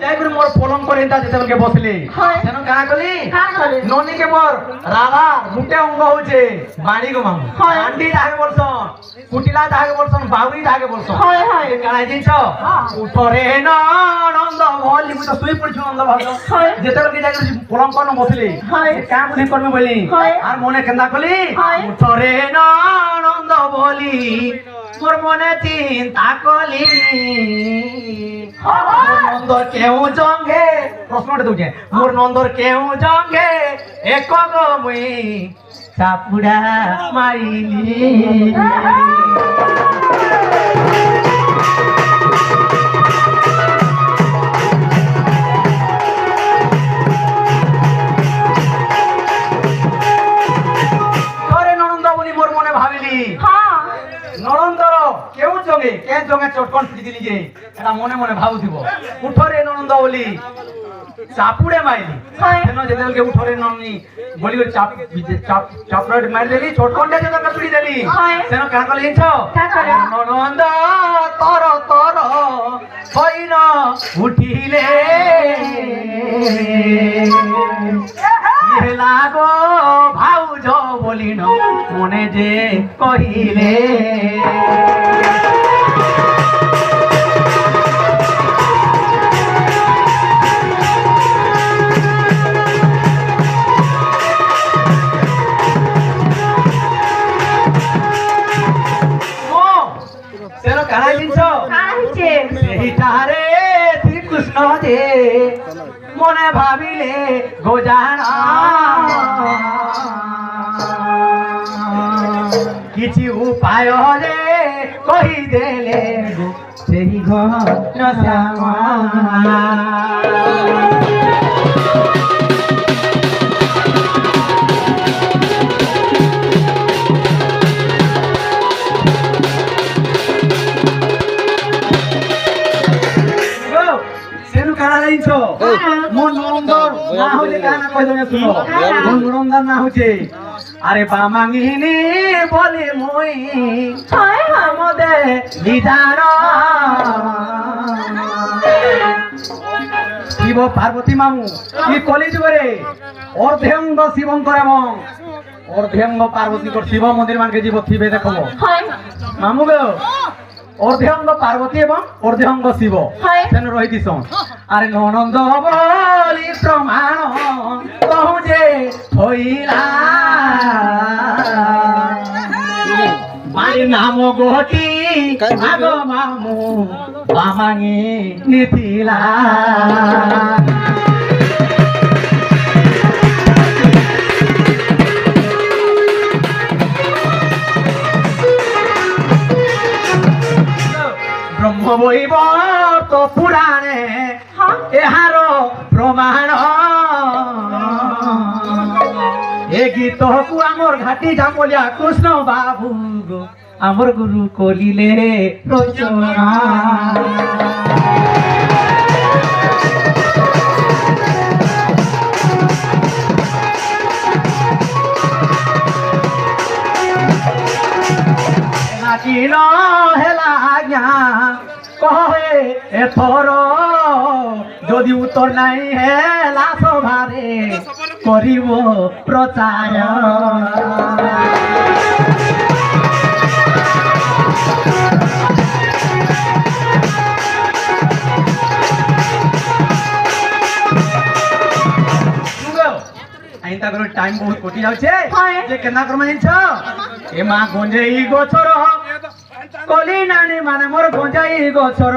যাই করে মোর পলম করে তা যেতে বলকে বসলি যেন কানা কলি ননি কে মোর রাধা মুটে অঙ্গ হচ্ছে বাণী গো মামু আন্টি তাকে বলছন কুটিলা তাকে বলছন বাউরি তাকে বলছন কানা জিনিস উঠরে নন্দ বলি মু তো শুই পড়ছি নন্দ ভাগ যেতে বলকে যাই করে পলম করন বসলি কাম বুঝি করবে বলি আর মনে কেন্দা কলি উঠরে নন্দ বলি মোর মনে চিন্তা কলি নন্দর কেউ জঙ্গে প্রশ্নটা দুজে মোর নন্দর কেউ জঙ্গে এক গো মুই চাপুড়া মাইলি তোরে ননন্দ বলি মোর মনে ভাবিলি ননন্দর কেউ জঙ্গে কে জঙ্গে চটকন ফিরি দিলি যে এটা মনে মনে ভাবুথিব উঠরে ননন্দ বলি চাপুড়ে মাইলি কেন যেদেরকে উঠরে ননি বলি চাপড়ে মারি দেলি চটকনটা যেদেরকে ফিরি দেলি কেন কেন কলি ইনছ ননন্দ তর তর হইন উঠিলে লাগো ভাউজ বলিন মনে যে কহিলে শ্রীকৃষ্ণ যে মনে ভাবিলে গোজানা কিছু উপায় রে কহি দেলে সেই ঘর শ্যামা আরে বামাঙ্গিনী বলে মই আমদে বিধান শিব পার্বতী মামু কি কলিযুগে অর্ধেঙ্গ শিবঙ্কর এবং অর্ধেঙ্গ পার্বতীকর শিব মন্দির মানকে জীব থিবে দেখব মামু গো অর্ধেঙ্গ পার্বতী এবং অর্ধেঙ্গ শিব সেন রহিতিস আরে ননন্দ বলি প্রমাণ কহু যে হইলা বাড়ি নাম গোটি আগ মামু বামাঙি নিথিলা ব্রহ্মবৈবর্ত পুরাণে এহার প্রমাণ এ গীতকু আমার ঘাটি ঝামলিয়া কৃষ্ণ বাবু গো আমার গুরু কলিলে রচনা নাচিল হেলা আজ্ঞা কহে এথর যদি উত্তর নাই হেলা সভারে করিব প্রচার টাইম বহুত কটি যাচ্ছে যে কেনা করমা জিনিস এ মা গঞ্জেই গছর কলি নানি মানে মোর গঞ্জাই গছর